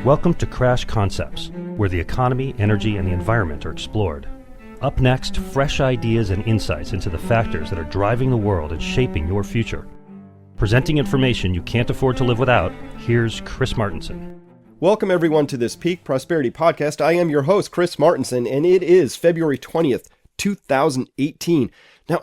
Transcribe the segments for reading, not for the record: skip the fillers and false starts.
Welcome to Crash Concepts, where the economy, energy, and the environment are explored. Up next, fresh ideas and insights into the factors that are driving the world and shaping your future. Presenting information you can't afford to live without, here's Chris Martenson. Welcome everyone to this Peak Prosperity Podcast. I am your host, Chris Martenson, and it is February 20th, 2018. Now,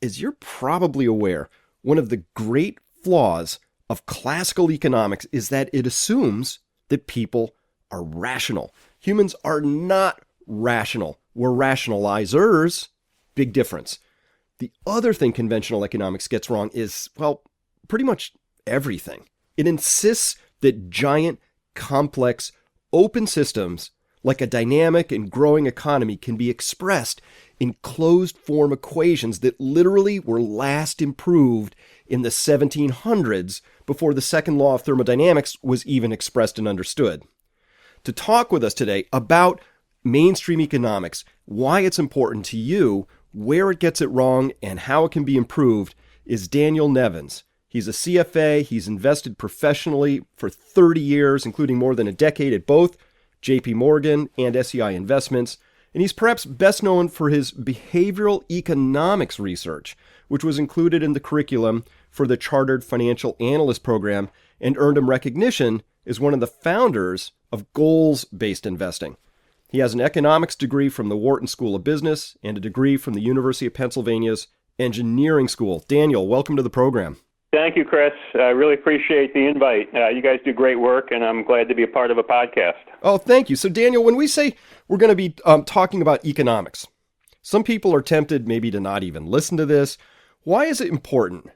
as you're probably aware, one of the great flaws of classical economics is that it assumes that people are rational. Humans are not rational. We're rationalizers. Big difference. The other thing conventional economics gets wrong is, well, pretty much everything. It insists that giant, complex, open systems like a dynamic and growing economy can be expressed in closed-form equations that literally were last improved in the 1700s before the second law of thermodynamics was even expressed and understood. To talk with us today about mainstream economics, why it's important to you, where it gets it wrong, and how it can be improved is Daniel Nevins. He's a CFA. He's invested professionally for 30 years, including more than a decade at both JP Morgan and SEI Investments. And he's perhaps best known for his behavioral economics research, which was included in the curriculum for the Chartered Financial Analyst program and earned him recognition as one of the founders of goals-based investing. He has an economics degree from the Wharton School of Business and a degree from the University of Pennsylvania's Engineering School. Daniel, welcome to the program. Thank you, Chris. I really appreciate the invite. You guys do great work, and I'm glad to be a part of a podcast. Oh, thank you. So, Daniel, when we say we're going to be talking about economics, some people are tempted maybe to not even listen to this. Why is it important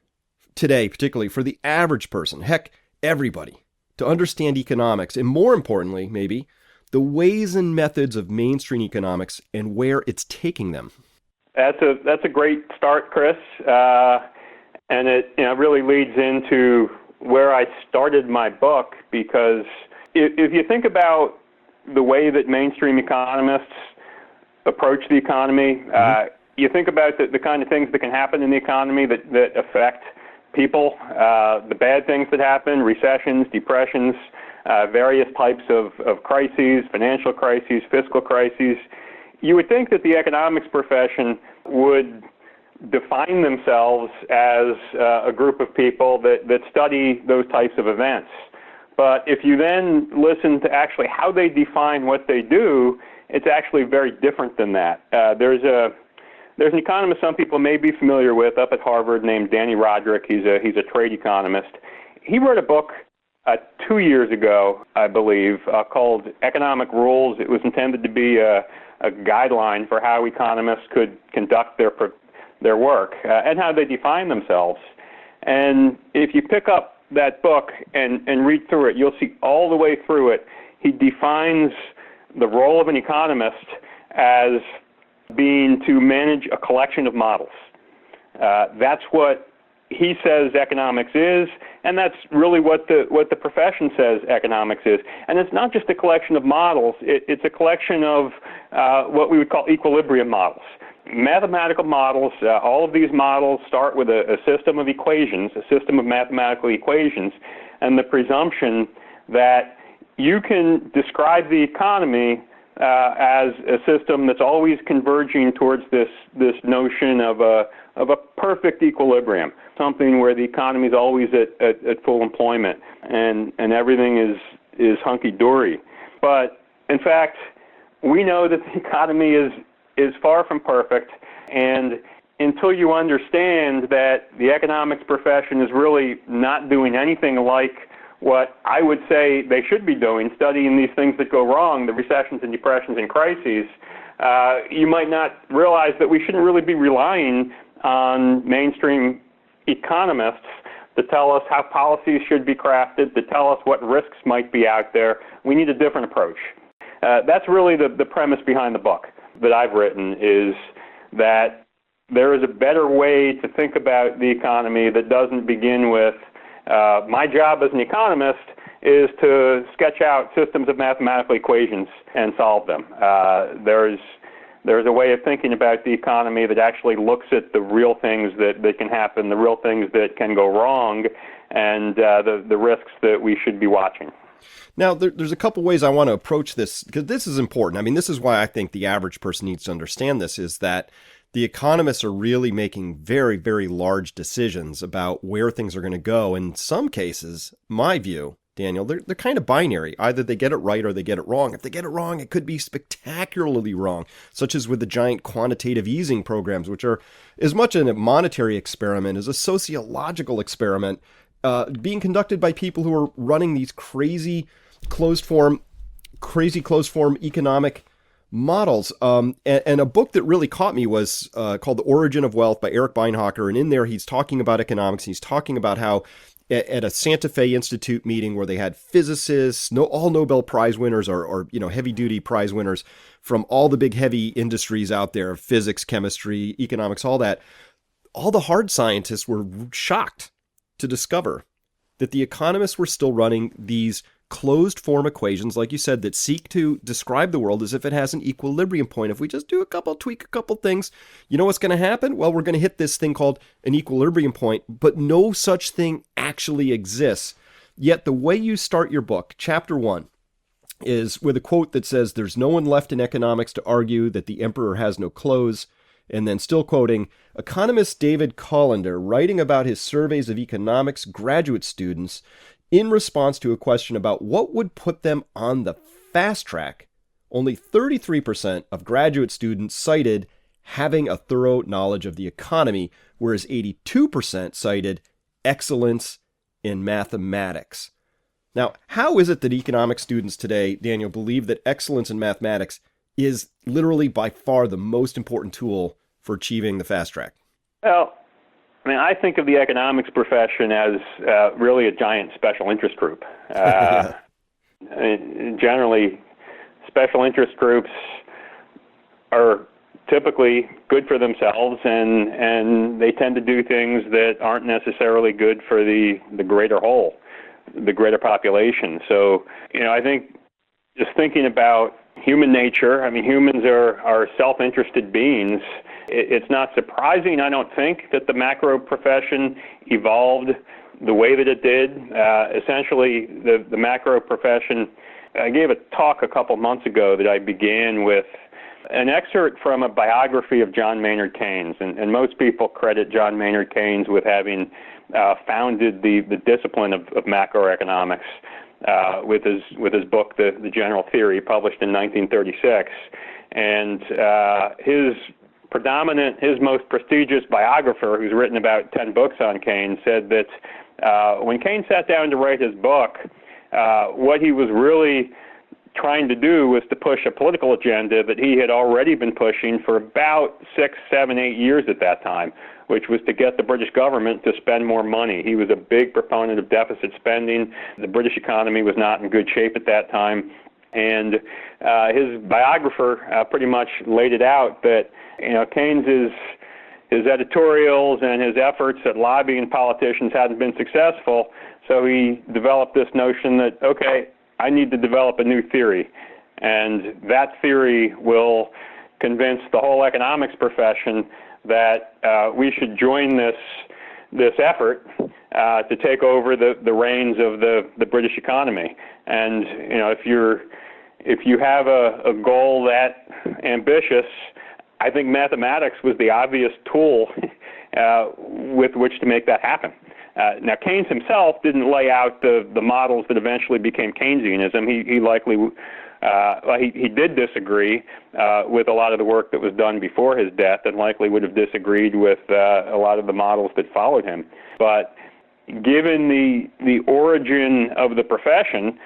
today, particularly for the average person, heck, everybody, to understand economics, and more importantly, maybe, the ways and methods of mainstream economics and where it's taking them? That's a great start, Chris. And it really leads into where I started my book, because if you think about the way that mainstream economists approach the economy, you think about the kind of things that can happen in the economy that affect people, the bad things that happen, recessions, depressions, various types of crises, financial crises, fiscal crises. You would think that the economics profession would define themselves as a group of people that study those types of events. But if you then listen to actually how they define what they do, it's actually very different than that. There's an economist some people may be familiar with up at Harvard named Danny Roderick. He's a trade economist. He wrote a book 2 years ago, I believe, called Economic Rules. It was intended to be a guideline for how economists could conduct their work and how they define themselves. And if you pick up that book and read through it, you'll see all the way through it, he defines the role of an economist as being to manage a collection of models. That's what he says economics is, and that's really what the profession says economics is. And it's not just a collection of models, it's a collection of what we would call equilibrium models. Mathematical models, all of these models start with a system of equations, a system of mathematical equations, and the presumption that you can describe the economy as a system that's always converging towards this notion of a perfect equilibrium, something where the economy is always at full employment and everything is hunky-dory. But in fact, we know that the economy is far from perfect, and until you understand that the economics profession is really not doing anything like what I would say they should be doing, studying these things that go wrong, the recessions and depressions and crises, you might not realize that we shouldn't really be relying on mainstream economists to tell us how policies should be crafted, to tell us what risks might be out there. We need a different approach. That's really the premise behind the book that I've written, is that there is a better way to think about the economy that doesn't begin with my job as an economist is to sketch out systems of mathematical equations and solve them. There's a way of thinking about the economy that actually looks at the real things that can happen, the real things that can go wrong, and the risks that we should be watching. Now, there's a couple ways I want to approach this, because this is important. I mean, this is why I think the average person needs to understand this, is that the economists are really making very, very large decisions about where things are going to go. In some cases, my view, Daniel, they're kind of binary. Either they get it right or they get it wrong. If they get it wrong, it could be spectacularly wrong, such as with the giant quantitative easing programs, which are as much a monetary experiment as a sociological experiment being conducted by people who are running these crazy closed form economic models. And a book that really caught me was called The Origin of Wealth by Eric Beinhocker. And in there, he's talking about economics. He's talking about how at a Santa Fe Institute meeting where they had physicists, all Nobel Prize winners or heavy duty prize winners from all the big heavy industries out there, physics, chemistry, economics, all that, all the hard scientists were shocked to discover that the economists were still running these closed form equations, like you said, that seek to describe the world as if it has an equilibrium point. If we just tweak a couple things, you know what's going to happen? Well, we're going to hit this thing called an equilibrium point, but no such thing actually exists. Yet the way you start your book, chapter 1, is with a quote that says, "There's no one left in economics to argue that the emperor has no clothes." And then still quoting, economist David Collender, writing about his surveys of economics graduate students in response to a question about what would put them on the fast track. Only 33% of graduate students cited having a thorough knowledge of the economy, whereas 82% cited excellence in mathematics. Now, how is it that economics students today, Daniel, believe that excellence in mathematics is literally by far the most important tool for achieving the fast track? Well, I mean, I think of the economics profession as really a giant special interest group. Generally, special interest groups are typically good for themselves, and they tend to do things that aren't necessarily good for the greater whole, the greater population. So, I think just thinking about human nature, I mean, humans are self-interested beings. It's not surprising, I don't think, that the macro profession evolved the way that it did. Essentially, the macro profession, I gave a talk a couple months ago that I began with an excerpt from a biography of John Maynard Keynes. And most people credit John Maynard Keynes with having founded the discipline of macroeconomics. With his book, The General Theory, published in 1936. And his most prestigious biographer, who's written about 10 books on Keynes, said that when Keynes sat down to write his book, what he was really trying to do was to push a political agenda that he had already been pushing for about 6, 7, 8 years at that time, which was to get the British government to spend more money. He was a big proponent of deficit spending. The British economy was not in good shape at that time. And his biographer pretty much laid it out that, Keynes his editorials and his efforts at lobbying politicians hadn't been successful. So he developed this notion that, okay, I need to develop a new theory. And that theory will convince the whole economics profession that we should join this effort to take over the reins of the British economy. And if you have a goal that ambitious, I think mathematics was the obvious tool with which to make that happen. Now, Keynes himself didn't lay out the models that eventually became Keynesianism. He likely he did disagree with a lot of the work that was done before his death, and likely would have disagreed with a lot of the models that followed him. But given the origin of the profession,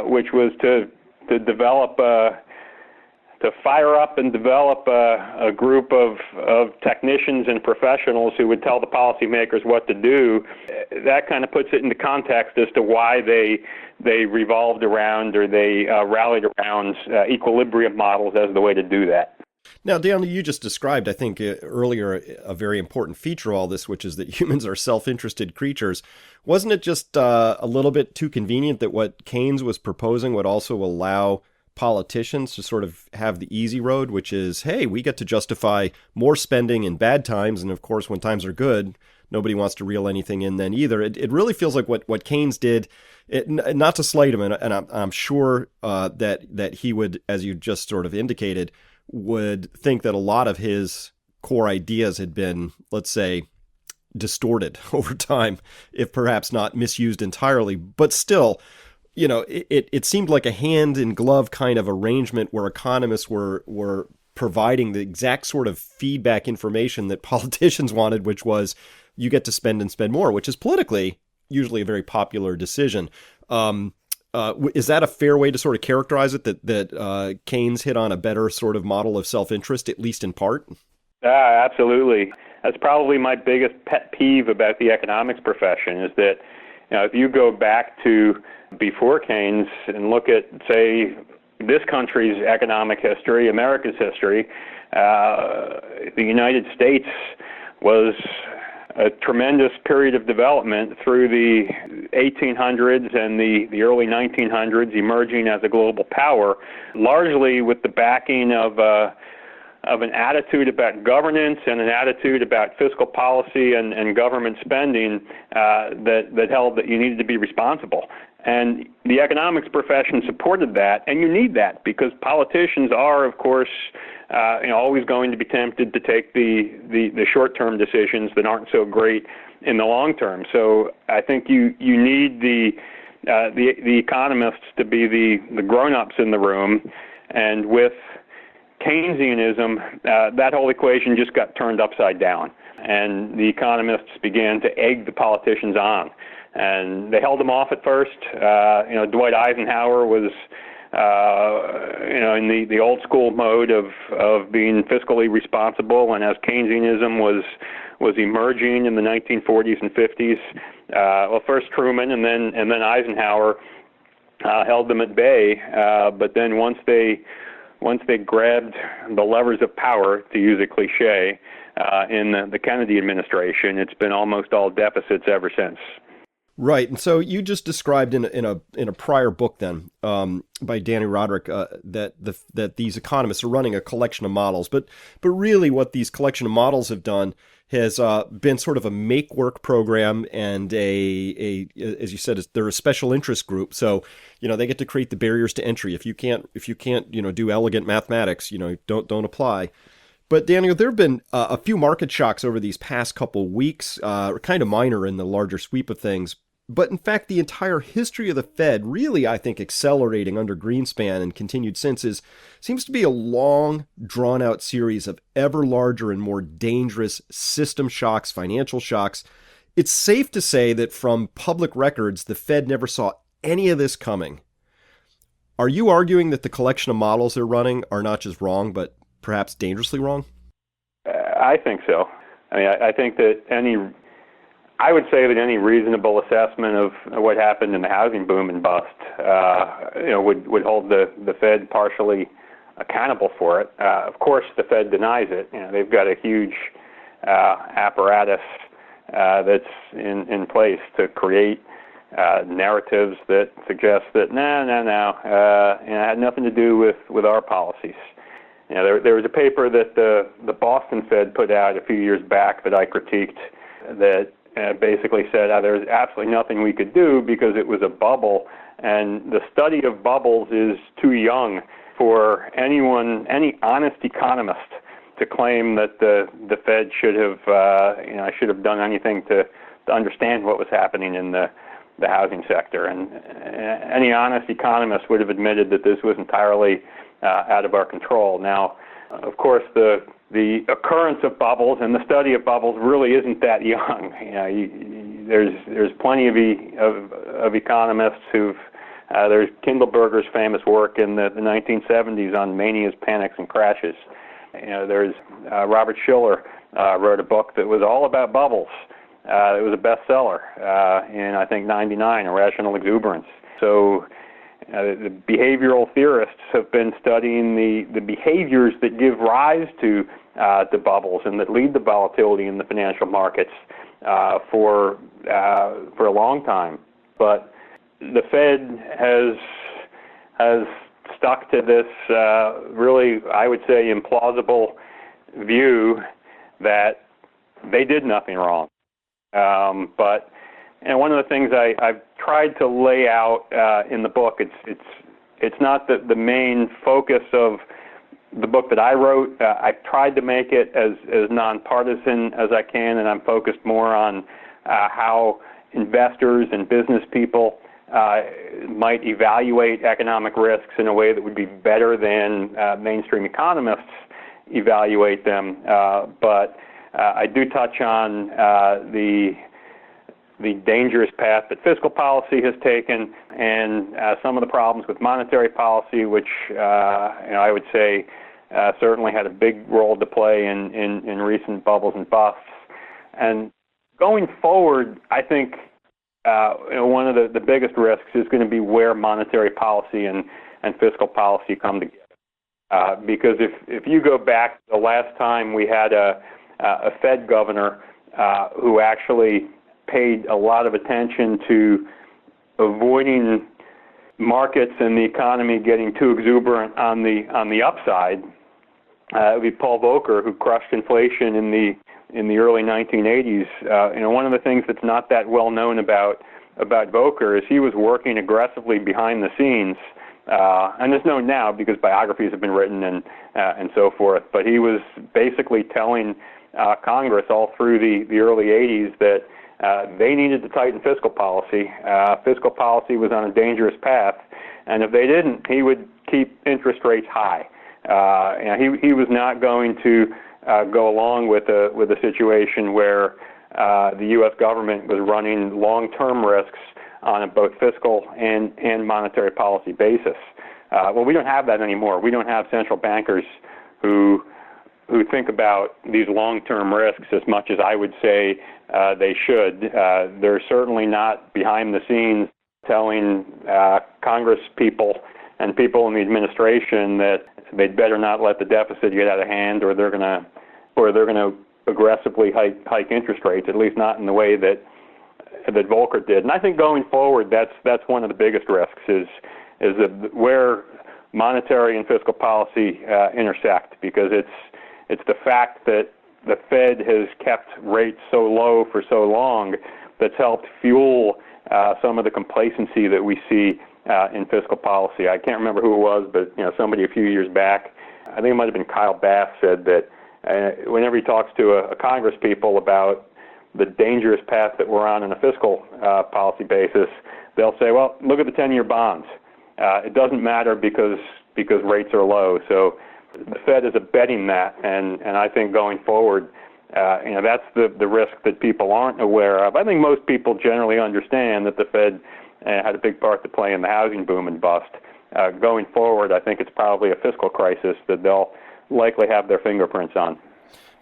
which was to develop to fire up and develop a group of technicians and professionals who would tell the policymakers what to do, that kind of puts it into context as to why they revolved around or they rallied around equilibrium models as the way to do that. Now, Daniel, you just described, I think, earlier a very important feature of all this, which is that humans are self-interested creatures. Wasn't it just a little bit too convenient that what Keynes was proposing would also allow politicians to sort of have the easy road, which is, hey, we get to justify more spending in bad times, and of course, when times are good, nobody wants to reel anything in then either. It really feels like what Keynes did, not to slight him, and I'm sure that he would, as you just sort of indicated, would think that a lot of his core ideas had been, let's say, distorted over time, if perhaps not misused entirely. But still, it seemed like a hand in glove kind of arrangement where economists were providing the exact sort of feedback information that politicians wanted, which was you get to spend and spend more, which is politically usually a very popular decision. Is that a fair way to sort of characterize it, that Keynes hit on a better sort of model of self-interest, at least in part? Absolutely. That's probably my biggest pet peeve about the economics profession, is that if you go back to before Keynes and look at, say, this country's economic history, America's history, the United States was a tremendous period of development through the 1800s and the early 1900s, emerging as a global power, largely with the backing of an attitude about governance and an attitude about fiscal policy and government spending that held that you needed to be responsible. And the economics profession supported that, and you need that because politicians are, of course, always going to be tempted to take the short-term decisions that aren't so great in the long term. So I think you need the economists to be the grown-ups in the room, and with Keynesianism, that whole equation just got turned upside down, and the economists began to egg the politicians on. And they held them off at first. Dwight Eisenhower was, in the old school mode of being fiscally responsible. And as Keynesianism was emerging in the 1940s and 50s, first Truman and then Eisenhower held them at bay. But then once they grabbed the levers of power, to use a cliche, in the Kennedy administration, it's been almost all deficits ever since. Right, and so you just described in a prior book then by Danny Roderick that these economists are running a collection of models, but really what these collection of models have done has been sort of a make work program and a as you said, they're a special interest group. So they get to create the barriers to entry. If you can't do elegant mathematics, don't apply. But Daniel, there have been a few market shocks over these past couple weeks, kind of minor in the larger sweep of things. But in fact, the entire history of the Fed, really, I think, accelerating under Greenspan and continued since, seems to be a long, drawn-out series of ever larger and more dangerous system shocks, financial shocks. It's safe to say that from public records, the Fed never saw any of this coming. Are you arguing that the collection of models they're running are not just wrong, but perhaps dangerously wrong? I think so. I think that I would say that any reasonable assessment of what happened in the housing boom and bust, would hold the Fed partially accountable for it. Of course, the Fed denies it. They've got a huge apparatus that's in place to create narratives that suggest that no, it had nothing to do with our policies. There was a paper that the Boston Fed put out a few years back that I critiqued that basically said there's absolutely nothing we could do because it was a bubble, and the study of bubbles is too young for any honest economist to claim that the Fed should have done anything to understand what was happening in the housing sector. And any honest economist would have admitted that this was entirely out of our control. Now, of course, the occurrence of bubbles and the study of bubbles really isn't that young. There's plenty of economists who've there's Kindleberger's famous work in the 1970s on manias, panics, and crashes. There's Robert Shiller wrote a book that was all about bubbles. It was a bestseller in I think '99, Irrational Exuberance. So the behavioral theorists have been studying the behaviors that give rise to bubbles and that lead to volatility in the financial markets for a long time. But the Fed has stuck to this really, I would say, implausible view that they did nothing wrong. But one of the things I've tried to lay out in the book, it's not the main focus of the book that I wrote. I've tried to make it as nonpartisan as I can, and I'm focused more on how investors and business people might evaluate economic risks in a way that would be better than mainstream economists evaluate them. But I do touch on the dangerous path that fiscal policy has taken, and some of the problems with monetary policy, which I would say certainly had a big role to play in recent bubbles and busts. And going forward, I think one of the biggest risks is going to be where monetary policy and fiscal policy come together. Because if you go back to the last time we had a Fed governor who actually paid a lot of attention to avoiding markets and the economy getting too exuberant on the upside, it would be Paul Volcker, who crushed inflation in the early 1980s. One of the things that's not that well known about Volcker is he was working aggressively behind the scenes, and it's known now because biographies have been written and so forth. But he was basically telling Congress all through the early 80s that they needed to tighten fiscal policy. Fiscal policy was on a dangerous path, and if they didn't, he would keep interest rates high. He was not going to go along with a situation where the U.S. government was running long-term risks on a both fiscal and monetary policy basis. Well, we don't have that anymore. We don't have central bankers who think about these long-term risks as much as I would say they should. They're certainly not behind the scenes telling Congress people and people in the administration that they'd better not let the deficit get out of hand, or they're going to aggressively hike interest rates. At least not in the way that Volcker did. And I think going forward, that's one of the biggest risks is where monetary and fiscal policy intersect, because it's the fact that the Fed has kept rates so low for so long that's helped fuel some of the complacency that we see in fiscal policy. I can't remember who it was, but somebody a few years back, I think it might have been Kyle Bass, said that whenever he talks to a Congress people about the dangerous path that we're on a fiscal policy basis, they'll say, well, look at the 10-year bonds. It doesn't matter because rates are low. So the Fed is abetting that, and I think going forward, that's the risk that people aren't aware of. I think most people generally understand that the Fed had a big part to play in the housing boom and bust. Going forward, I think it's probably a fiscal crisis that they'll likely have their fingerprints on.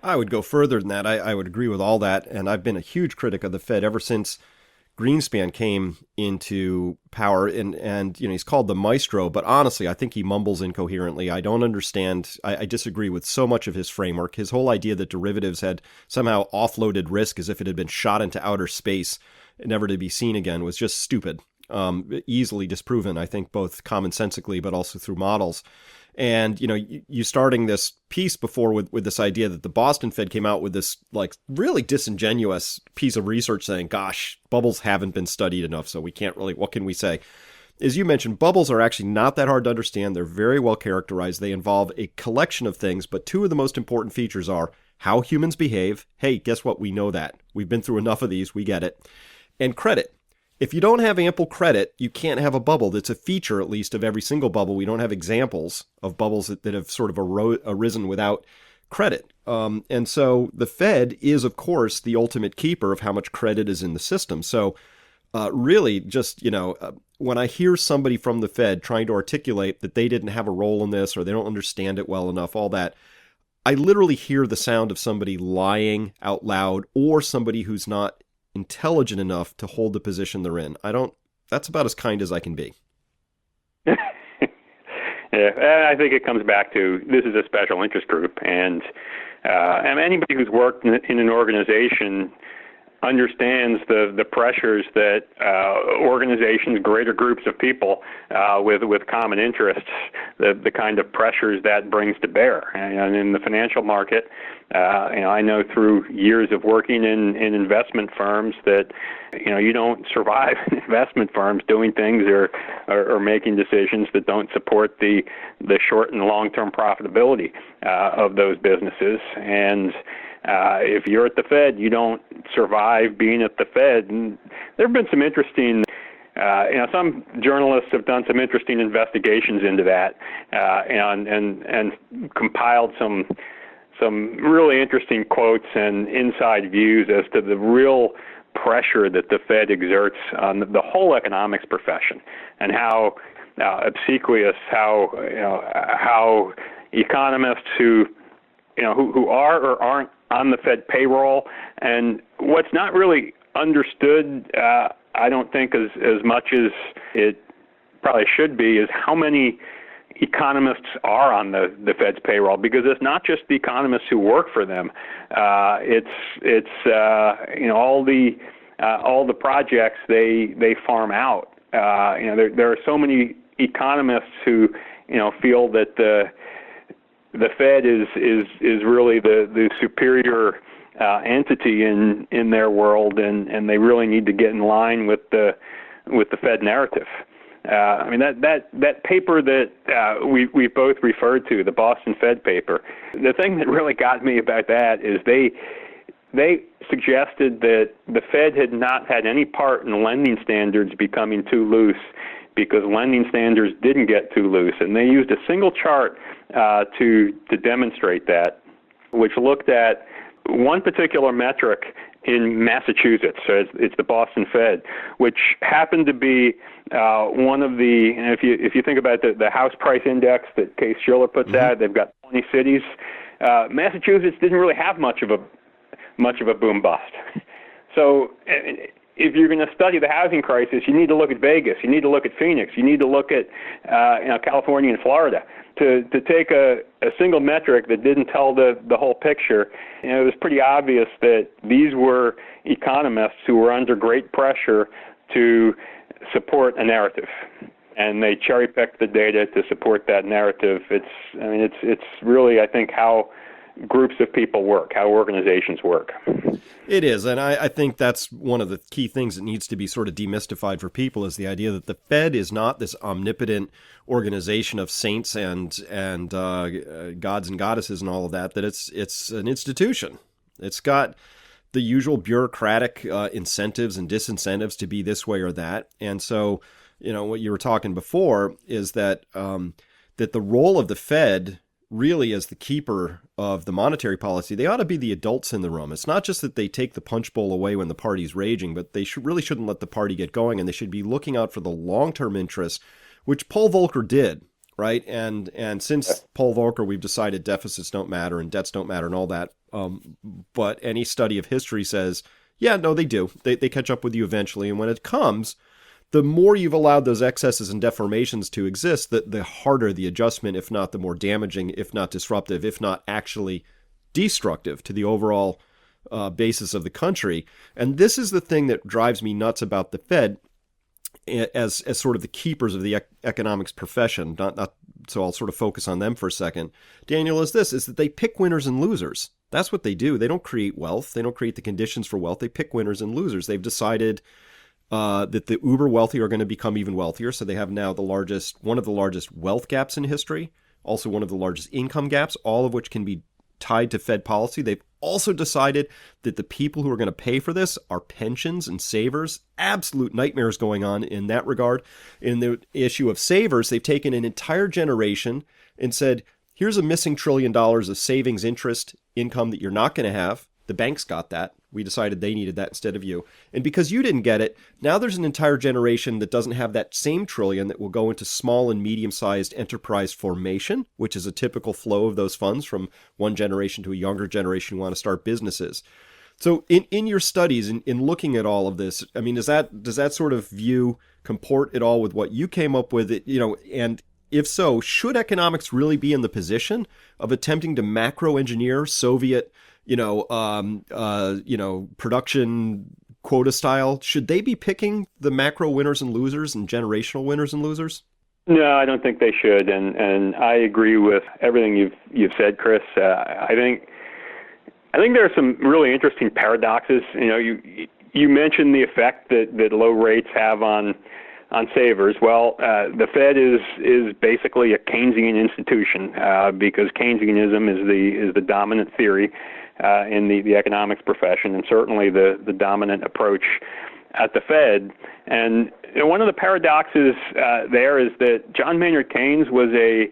I would go further than that. I would agree with all that, and I've been a huge critic of the Fed ever since Greenspan came into power, and he's called the maestro, but honestly, I think he mumbles incoherently. I don't understand. I disagree with so much of his framework. His whole idea that derivatives had somehow offloaded risk as if it had been shot into outer space, never to be seen again, was just stupid. Easily disproven, I think, both commonsensically, but also through models. And, you starting this piece before with this idea that the Boston Fed came out with this really disingenuous piece of research saying, gosh, bubbles haven't been studied enough, so we can't really, what can we say? As you mentioned, bubbles are actually not that hard to understand. They're very well characterized. They involve a collection of things, but two of the most important features are how humans behave. Hey, guess what? We know that. We've been through enough of these. We get it. And credit. If you don't have ample credit, you can't have a bubble. That's a feature, at least, of every single bubble. We don't have examples of bubbles that have sort of arisen without credit. And so the Fed is, of course, the ultimate keeper of how much credit is in the system. So really, just, when I hear somebody from the Fed trying to articulate that they didn't have a role in this or they don't understand it well enough, all that, I literally hear the sound of somebody lying out loud or somebody who's not intelligent enough to hold the position they're in. That's about as kind as I can be. Yeah, I think it comes back to this is a special interest group, and anybody who's worked in an organization understands the pressures that organizations, greater groups of people with common interests, the kind of pressures that brings to bear. And in the financial market, I know through years of working in investment firms that you don't survive in investment firms doing things or making decisions that don't support the short and long-term profitability of those businesses. And if you're at the Fed, you don't survive being at the Fed. And there have been some interesting, some journalists have done some interesting investigations into that, and compiled some really interesting quotes and inside views as to the real pressure that the Fed exerts on the whole economics profession, and how obsequious, how economists who are or aren't on the Fed payroll, and what's not really understood, I don't think as much as it probably should be, is how many economists are on the Fed's payroll, because it's not just the economists who work for them. It's all the projects they farm out. There are so many economists who feel that the Fed is really the superior entity in their world, and they really need to get in line with the Fed narrative. That paper that we both referred to, the Boston Fed paper, the thing that really got me about that is they suggested that the Fed had not had any part in lending standards becoming too loose, because lending standards didn't get too loose. And they used a single chart to demonstrate that, which looked at one particular metric in Massachusetts. So it's the Boston Fed, which happened to be one of the, and if you think about the house price index that Case Shiller puts out, they've got 20 cities. Massachusetts didn't really have much of a boom bust. So if you're going to study the housing crisis, you need to look at Vegas, you need to look at Phoenix, you need to look at California and Florida. To take a single metric that didn't tell the whole picture, it was pretty obvious that these were economists who were under great pressure to support a narrative, and they cherry-picked the data to support that narrative. It's really, I think, how groups of people work, how organizations work. It is, and I think that's one of the key things that needs to be sort of demystified for people, is the idea that the Fed is not this omnipotent organization of saints and gods and goddesses and all of that, that it's an institution. It's got the usual bureaucratic incentives and disincentives to be this way or that. And so, what you were talking before is that that the role of the Fed really as the keeper of the monetary policy, they ought to be the adults in the room. It's not just that they take the punch bowl away when the party's raging, but they really shouldn't let the party get going, and they should be looking out for the long-term interests, which Paul Volcker did, right? And since Paul Volcker, we've decided deficits don't matter and debts don't matter and all that. But any study of history says, yeah, no, they do. They catch up with you eventually. And when it comes, the more you've allowed those excesses and deformations to exist, the harder the adjustment, if not the more damaging, if not disruptive, if not actually destructive to the overall basis of the country. And this is the thing that drives me nuts about the Fed as sort of the keepers of the economics profession. So I'll sort of focus on them for a second. Daniel, is that they pick winners and losers. That's what they do. They don't create wealth. They don't create the conditions for wealth. They pick winners and losers. They've decided that the uber wealthy are going to become even wealthier. So they have now one of the largest wealth gaps in history, also one of the largest income gaps, all of which can be tied to Fed policy. They've also decided that the people who are going to pay for this are pensions and savers. Absolute nightmares going on in that regard. In the issue of savers, they've taken an entire generation and said, here's a missing $1 trillion of savings interest income that you're not going to have. The banks got that. We decided they needed that instead of you. And because you didn't get it, now there's an entire generation that doesn't have that same trillion that will go into small and medium-sized enterprise formation, which is a typical flow of those funds from one generation to a younger generation who want to start businesses. So in your studies, in looking at all of this, I mean, does that sort of view comport at all with what you came up with? And if so, should economics really be in the position of attempting to macro engineer Soviet production quota style, should they be picking the macro winners and losers and generational winners and losers? No, I don't think they should, and I agree with everything you've said, Chris. I think there are some really interesting paradoxes. You mentioned the effect that low rates have on savers. Well, the Fed is basically a Keynesian institution because Keynesianism is the dominant theory in the economics profession, and certainly the dominant approach at the Fed. And one of the paradoxes there is that John Maynard Keynes was a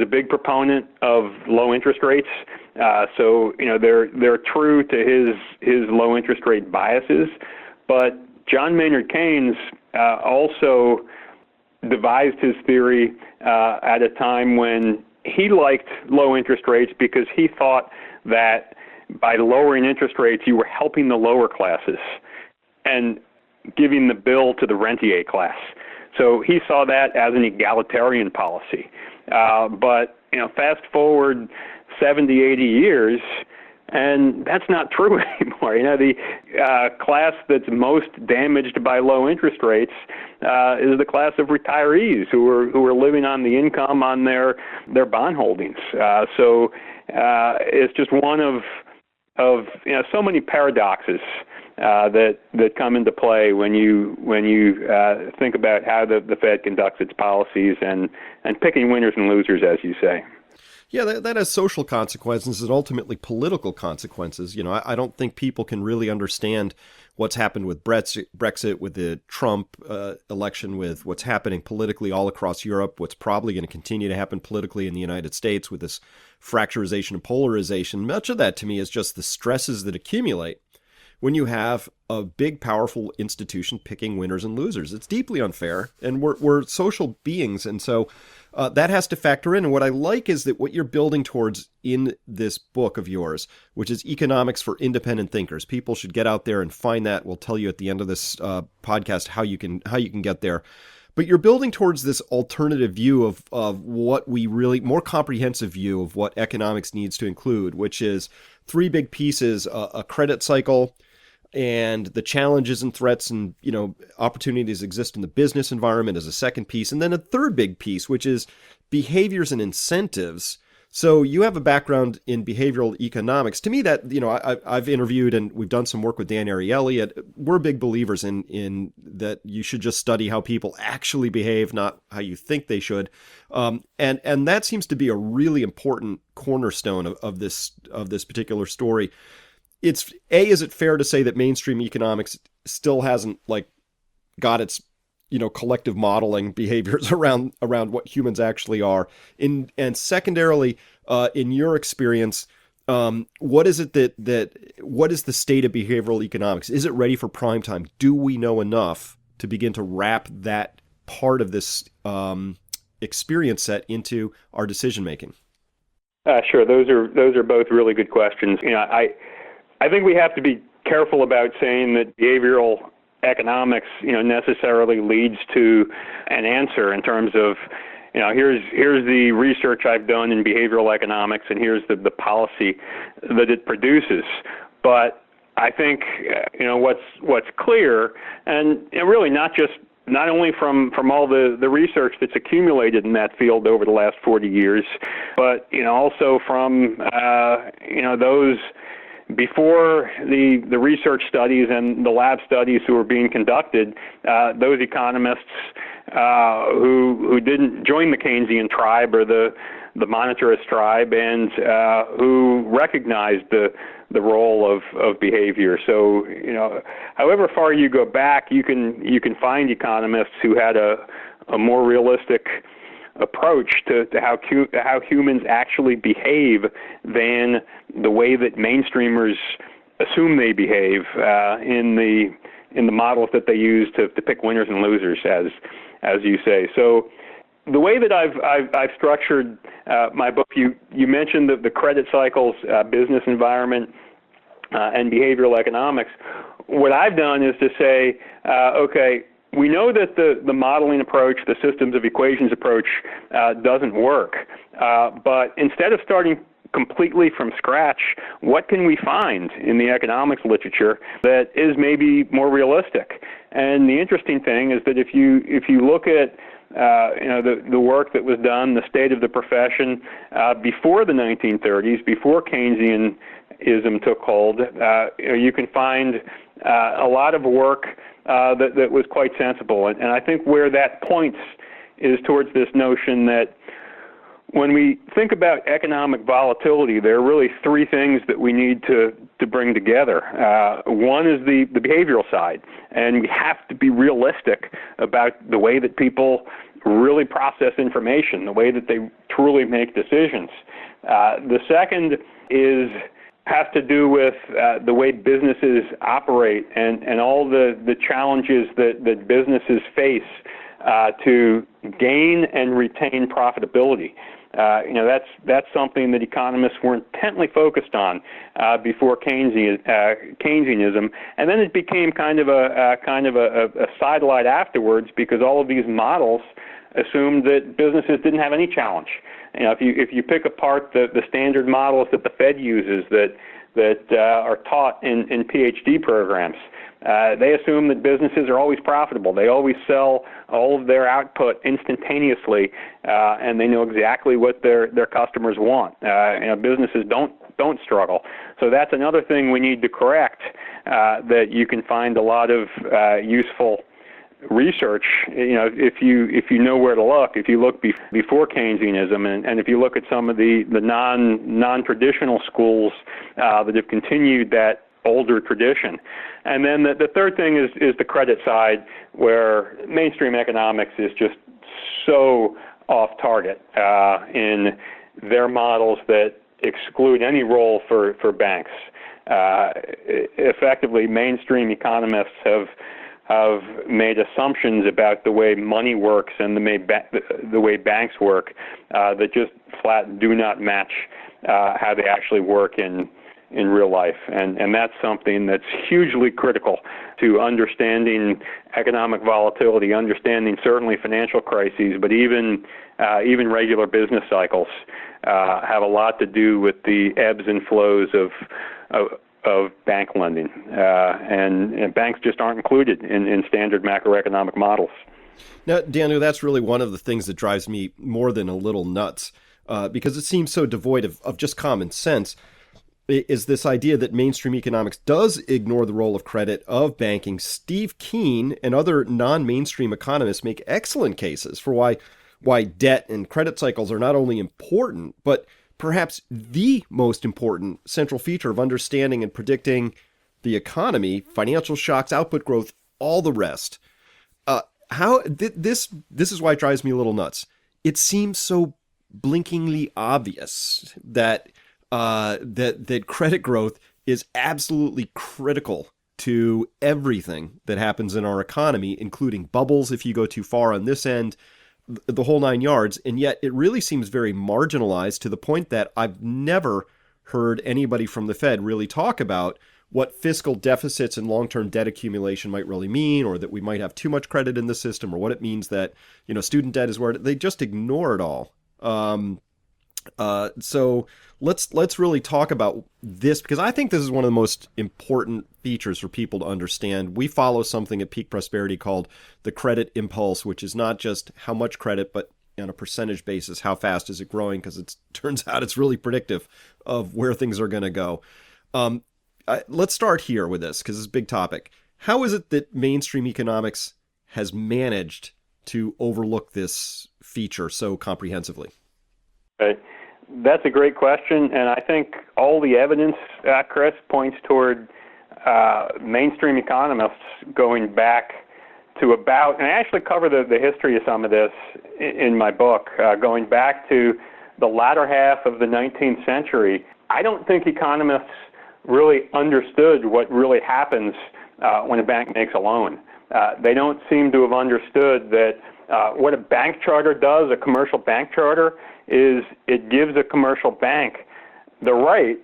big proponent of low interest rates. So they're true to his low interest rate biases, but John Maynard Keynes also devised his theory at a time when he liked low interest rates because he thought that by lowering interest rates, you were helping the lower classes and giving the bill to the rentier class. So he saw that as an egalitarian policy. But fast forward 70, 80 years, and that's not true anymore. The class that's most damaged by low interest rates is the class of retirees who are living on the income on their bond holdings. So it's just one of so many paradoxes that come into play when you think about how the Fed conducts its policies and picking winners and losers, as you say. Yeah, that has social consequences and ultimately political consequences. I don't think people can really understand what's happened with Brexit, with the Trump election, with what's happening politically all across Europe, what's probably going to continue to happen politically in the United States with this fracturization and polarization. Much of that, to me, is just the stresses that accumulate when you have a big, powerful institution picking winners and losers. It's deeply unfair, and we're social beings, and so that has to factor in. And what I like is that what you're building towards in this book of yours, which is Economics for Independent Thinkers. People should get out there and find that. We'll tell you at the end of this podcast how you can get there. But you're building towards this alternative view of what we really, more comprehensive view of what economics needs to include, which is three big pieces: a credit cycle, and the challenges and threats and opportunities exist in the business environment as a second piece, and then a third big piece, which is behaviors and incentives. So you have a background in behavioral economics. To me, that I've interviewed and we've done some work with Dan Ariely. We're big believers in that you should just study how people actually behave, not how you think they should. And that seems to be a really important cornerstone of this particular story. Is it fair to say that mainstream economics still hasn't got its collective modeling behaviors around what humans actually are? And secondarily, in your experience, what is it what is the state of behavioral economics? Is it ready for prime time? Do we know enough to begin to wrap that part of this experience set into our decision making? Sure, those are both really good questions. I think we have to be careful about saying that behavioral economics, necessarily leads to an answer in terms of, here's the research I've done in behavioral economics, and here's the policy that it produces. But I think, what's clear, and really not only from all the research that's accumulated in that field over the last 40 years, but also from those before the research studies and the lab studies who were being conducted, those economists who didn't join the Keynesian tribe or the monetarist tribe, and who recognized the role of behavior. So, however far you go back, you can find economists who had a more realistic approach to how humans actually behave than the way that mainstreamers assume they behave in the models that they use to pick winners and losers, as you say. So the way that I've structured my book, you mentioned the credit cycles, business environment, and behavioral economics. What I've done is to say, okay, we know that the modeling approach, the systems of equations approach, doesn't work. But instead of starting completely from scratch, what can we find in the economics literature that is maybe more realistic? And the interesting thing is that if you look at the work that was done, the state of the profession before the 1930s, before Keynesianism took hold, you can find a lot of work that was quite sensible. And I think where that points is towards this notion that when we think about economic volatility, there are really three things that we need to bring together. One is the behavioral side, and we have to be realistic about the way that people really process information, the way that they truly make decisions. The second has to do with the way businesses operate and all the challenges that businesses face to gain and retain profitability. That's something that economists were intently focused on before Keynesianism, and then it became kind of a sidelight afterwards because all of these models assumed that businesses didn't have any challenge. If you pick apart the standard models that the Fed uses that are taught in PhD programs, they assume that businesses are always profitable. They always sell all of their output instantaneously, and they know exactly what their customers want. Businesses don't struggle. So that's another thing we need to correct, that you can find a lot of useful research, if you know where to look. If you look before Keynesianism, and if you look at some of the non-traditional schools that have continued that older tradition. And then the third thing is the credit side, where mainstream economics is just so off target in their models that exclude any role for banks. Effectively, mainstream economists have made assumptions about the way money works and the way banks work that just flat do not match how they actually work in real life. And that's something that's hugely critical to understanding economic volatility, understanding certainly financial crises, but even regular business cycles have a lot to do with the ebbs and flows of bank lending. And banks just aren't included in standard macroeconomic models. Now, Daniel, that's really one of the things that drives me more than a little nuts, because it seems so devoid of just common sense, is this idea that mainstream economics does ignore the role of credit, of banking. Steve Keen and other non-mainstream economists make excellent cases for why debt and credit cycles are not only important, but perhaps the most important central feature of understanding and predicting the economy, financial shocks, output growth, all the rest. This is why it drives me a little nuts. It seems so blinkingly obvious that credit growth is absolutely critical to everything that happens in our economy, including bubbles if you go too far on this end, the whole nine yards. And yet it really seems very marginalized to the point that I've never heard anybody from the Fed really talk about what fiscal deficits and long-term debt accumulation might really mean, or that we might have too much credit in the system, or what it means that, student debt is where they just ignore it all. So let's really talk about this, because I think this is one of the most important features for people to understand. We follow something at Peak Prosperity called the credit impulse, which is not just how much credit, but on a percentage basis, how fast is it growing? Because it turns out it's really predictive of where things are going to go. Let's start here with this, because it's a big topic. How is it that mainstream economics has managed to overlook this feature so comprehensively? Right. That's a great question, and I think all the evidence, Chris, points toward mainstream economists going back to about, and I actually cover the history of some of this in my book, going back to the latter half of the 19th century. I don't think economists really understood what really happens when a bank makes a loan. They don't seem to have understood that what a bank charter does, a commercial bank charter, is it gives a commercial bank the right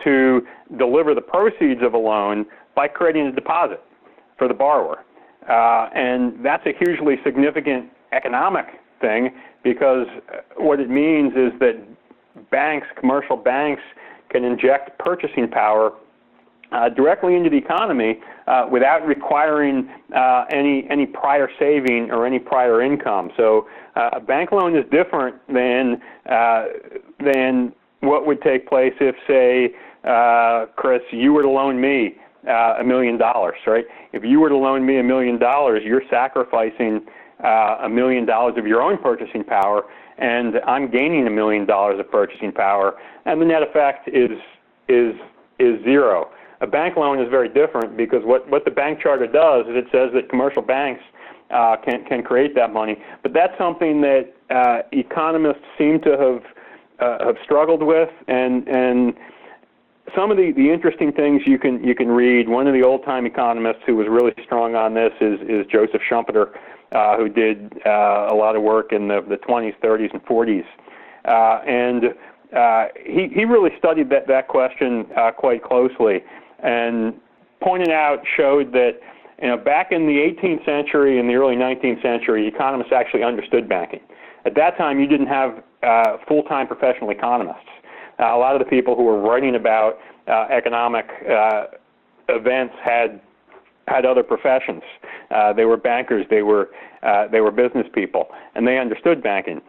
to deliver the proceeds of a loan by creating a deposit for the borrower. And that's a hugely significant economic thing, because what it means is that banks, commercial banks, can inject purchasing power directly into the economy without requiring any prior saving or any prior income. So a bank loan is different than what would take place if, say, Chris, you were to loan me $1 million, right? If you were to loan me $1 million, you're sacrificing $1 million of your own purchasing power, and I'm gaining $1 million of purchasing power, and the net effect is zero. A bank loan is very different because what the bank charter does is it says that commercial banks can create that money, but that's something that economists seem to have struggled with, and some of the interesting things you can read. One of the old-time economists who was really strong on this is Joseph Schumpeter, who did a lot of work in the 20s, 30s, and 40s, and he really studied that question quite closely, and showed that back in the 18th century and the early 19th century, economists actually understood banking. At that time, you didn't have full-time professional economists. A lot of the people who were writing about economic events had other professions. They were bankers. They were business people, and they understood banking.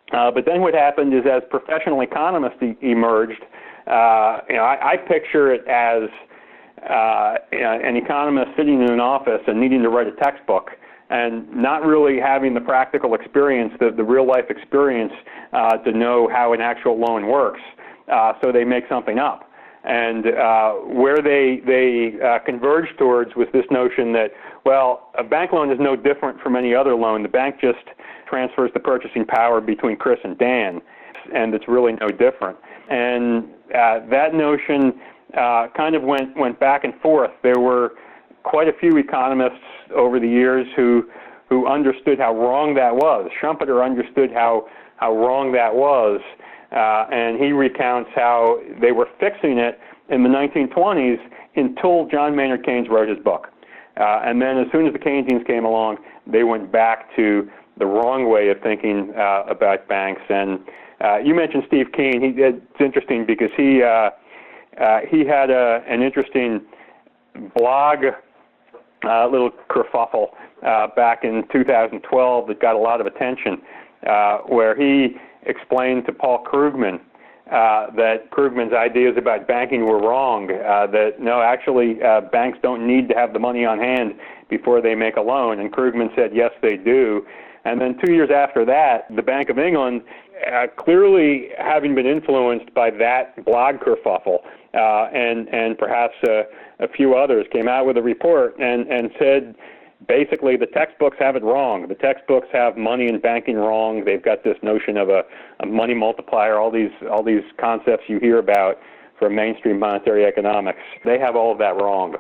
But then what happened is, as professional economists emerged, I picture it as an economist sitting in an office and needing to write a textbook, and not really having the practical experience, the real-life experience, to know how an actual loan works. So they make something up. And where they converged towards was this notion that, well, a bank loan is no different from any other loan. The bank just transfers the purchasing power between Chris and Dan, and it's really no different. And that notion kind of went back and forth. There were quite a few economists over the years who understood how wrong that was. Schumpeter understood how wrong that was, and he recounts how they were fixing it in the 1920s until John Maynard Keynes wrote his book. And then as soon as the Keynesians came along, they went back to the wrong way of thinking about banks. And you mentioned Steve Keen. It's interesting because he had an interesting blog, little kerfuffle back in 2012 that got a lot of attention, where he explained to Paul Krugman that Krugman's ideas about banking were wrong, that no, actually banks don't need to have the money on hand before they make a loan. And Krugman said, yes, they do. And then 2 years after that, the Bank of England, clearly having been influenced by that blog kerfuffle, and perhaps a few others, came out with a report and said, basically, the textbooks have it wrong. The textbooks have money and banking wrong. They've got this notion of a money multiplier, all these concepts you hear about from mainstream monetary economics. They have all of that wrong.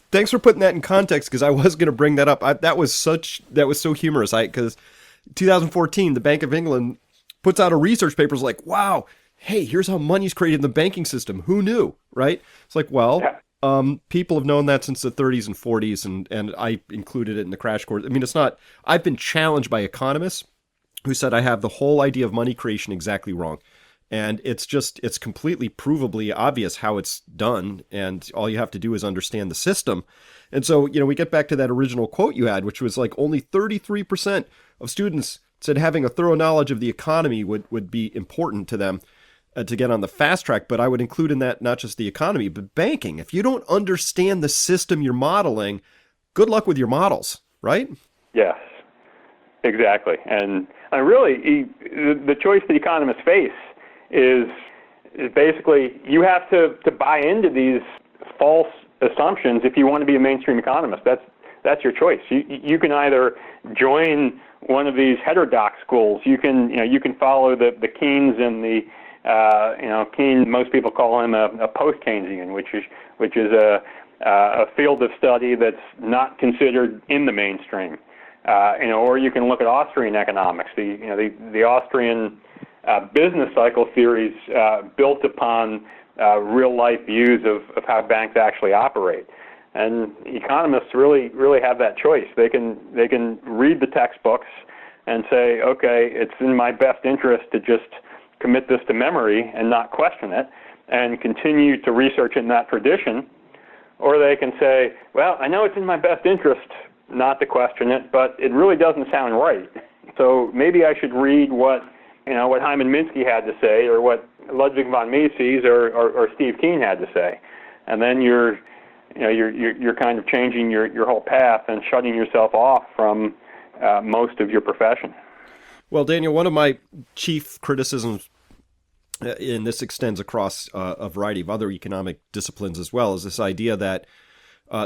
Thanks for putting that in context, because I was going to bring that up. That was so humorous. Because 2014, the Bank of England puts out a research paper. It's like, wow, hey, here's how money's created in the banking system. Who knew, right? It's like, well, people have known that since the 30s and 40s, and I included it in the crash course. I mean, it's not. I've been challenged by economists who said I have the whole idea of money creation exactly wrong. And it's completely provably obvious how it's done, and all you have to do is understand the system. And so, we get back to that original quote you had, which was like only 33% of students said having a thorough knowledge of the economy would be important to them to get on the fast track. But I would include in that not just the economy, but banking. If you don't understand the system you're modeling, good luck with your models, right? Yes, exactly. And really, the choice that economists face is basically you have to buy into these false assumptions if you want to be a mainstream economist. That's your choice. You can either join one of these heterodox schools. You can follow the Keynes and the Keynes. Most people call him a post-Keynesian, which is a field of study that's not considered in the mainstream. Or you can look at Austrian economics. The Austrian business cycle theories built upon real-life views of how banks actually operate. And economists really have that choice. They can read the textbooks and say, okay, it's in my best interest to just commit this to memory and not question it and continue to research in that tradition, or they can say, well, I know it's in my best interest not to question it, but it really doesn't sound right. So maybe I should read what Hyman Minsky had to say, or what Ludwig von Mises or Steve Keen had to say, and then you're kind of changing your whole path and shutting yourself off from most of your profession. Well, Daniel, one of my chief criticisms, and this extends across a variety of other economic disciplines as well, is this idea that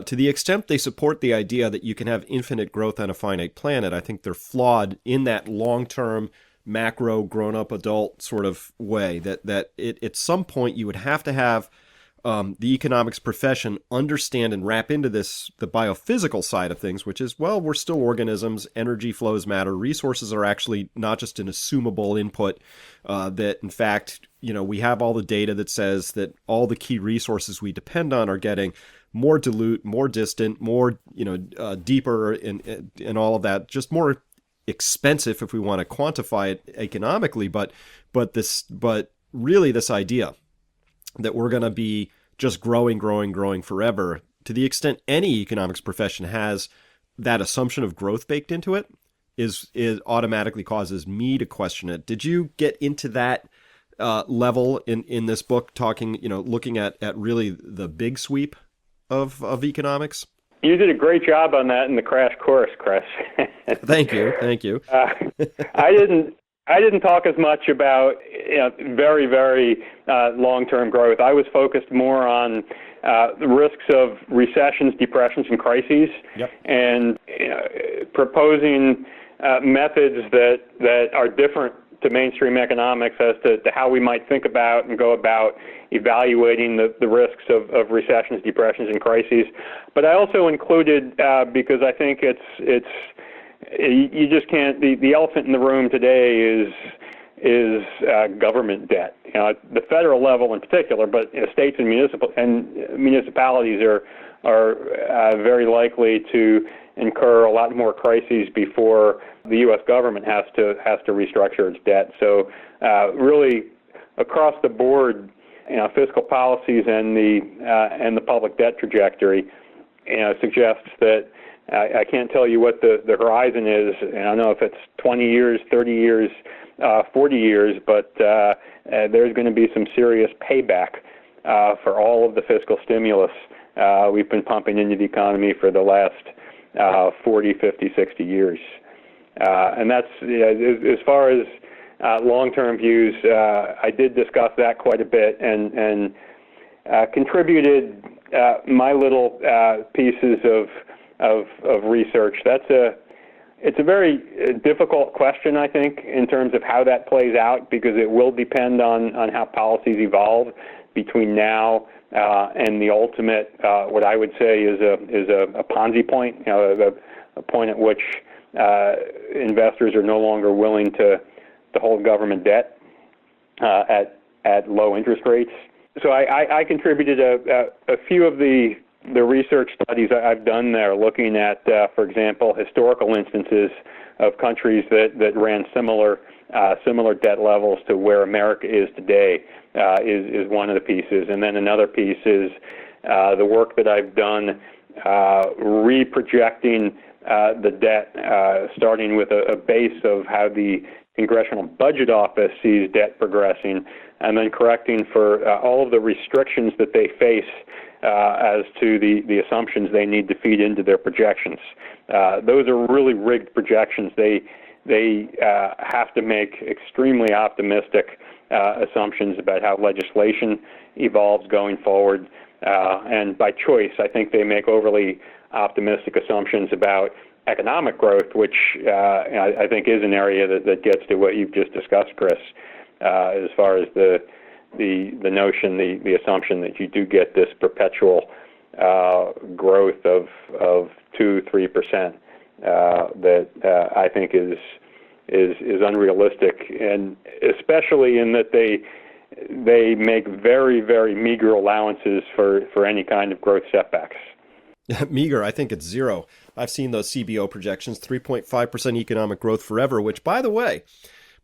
to the extent they support the idea that you can have infinite growth on a finite planet, I think they're flawed in that long-term, macro, grown-up adult sort of way, that at some point you would have to have the economics profession understand and wrap into this, the biophysical side of things, which is, well, we're still organisms, energy flows matter, resources are actually not just an assumable input, that in fact, we have all the data that says that all the key resources we depend on are getting more dilute, more distant, more, deeper in all of that, just more expensive if we want to quantify it economically, but really this idea that we're going to be just growing forever, to the extent any economics profession has that assumption of growth baked into it, is automatically causes me to question it. Did you get into that level in this book, talking, looking at really the big sweep of economics? You did a great job on that in the crash course, Chris. Thank you. I didn't talk as much about very, very long-term growth. I was focused more on the risks of recessions, depressions, and crises, and proposing methods that are different to mainstream economics as to how we might think about and go about evaluating the risks of recessions, depressions, and crises. But I also included, because I think it's you just can't, the elephant in the room today is government debt. At the federal level in particular, but states and municipalities are very likely to incur a lot more crises before the U.S. government has to restructure its debt. So really, across the board, fiscal policies and the public debt trajectory, suggests that I can't tell you what the horizon is. I don't know if it's 20 years, 30 years, 40 years, but there's going to be some serious payback for all of the fiscal stimulus we've been pumping into the economy for the last 40, 50, 60 years. And that's, as far as long-term views, I did discuss that quite a bit and contributed my little pieces of research. It's a very difficult question, I think, in terms of how that plays out, because it will depend on how policies evolve between now and the ultimate, what I would say is a Ponzi point, a point at which investors are no longer willing to hold government debt at low interest rates. So I contributed a few of the research studies I've done there, looking at, for example, historical instances of countries that ran similar debt levels to where America is today, is one of the pieces. And then another piece is the work that I've done reprojecting the debt, starting with a base of how the Congressional Budget Office sees debt progressing, and then correcting for all of the restrictions that they face as to the assumptions they need to feed into their projections. Those are really rigged projections. They have to make extremely optimistic assumptions about how legislation evolves going forward, and by choice, I think they make overly optimistic assumptions about economic growth, which I think is an area that gets to what you've just discussed, Chris, as far as the notion, the assumption that you do get this perpetual growth of 2-3%, that I think is unrealistic, and especially in that they make very, very meager allowances for any kind of growth setbacks. Meager, I think it's zero. I've seen those CBO projections, 3.5% economic growth forever, which, by the way,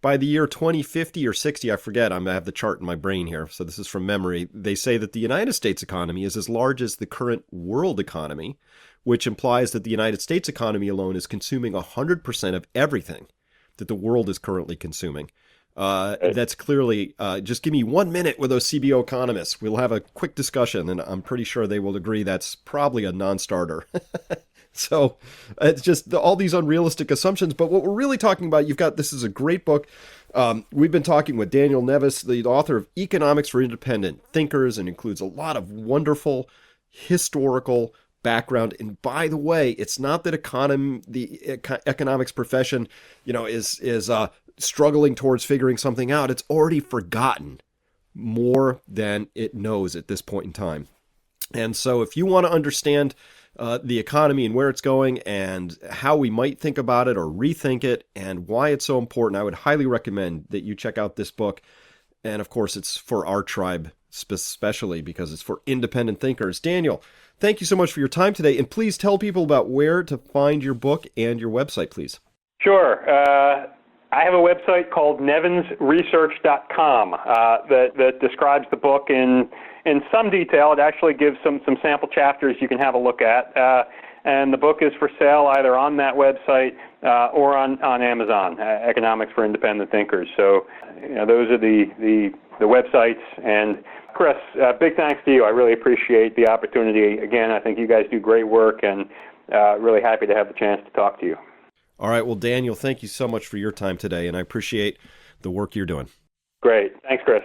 by the year 2050 or 60, I forget, I have the chart in my brain here, so this is from memory, they say that the United States economy is as large as the current world economy, which implies that the United States economy alone is consuming 100% of everything that the world is currently consuming. That's clearly, just give me 1 minute with those CBO economists. We'll have a quick discussion, and I'm pretty sure they will agree that's probably a non-starter. So it's just all these unrealistic assumptions. But what we're really talking about, this is a great book. We've been talking with Daniel Nevins, the author of Economics for Independent Thinkers, and includes a lot of wonderful historical background. And by the way, it's not that the economics profession, is struggling towards figuring something out. It's already forgotten more than it knows at this point in time. And so if you want to understand the economy and where it's going and how we might think about it or rethink it and why it's so important, I would highly recommend that you check out this book. And of course, it's for our tribe, especially because it's for independent thinkers. Daniel, thank you so much for your time today. And please tell people about where to find your book and your website, please. Sure. I have a website called nevinsresearch.com that describes the book in some detail. It actually gives some sample chapters you can have a look at. And the book is for sale either on that website or on Amazon, Economics for Independent Thinkers. So those are the websites. And Chris, big thanks to you. I really appreciate the opportunity. Again, I think you guys do great work, and really happy to have the chance to talk to you. All right. Well, Daniel, thank you so much for your time today, and I appreciate the work you're doing. Great. Thanks, Chris.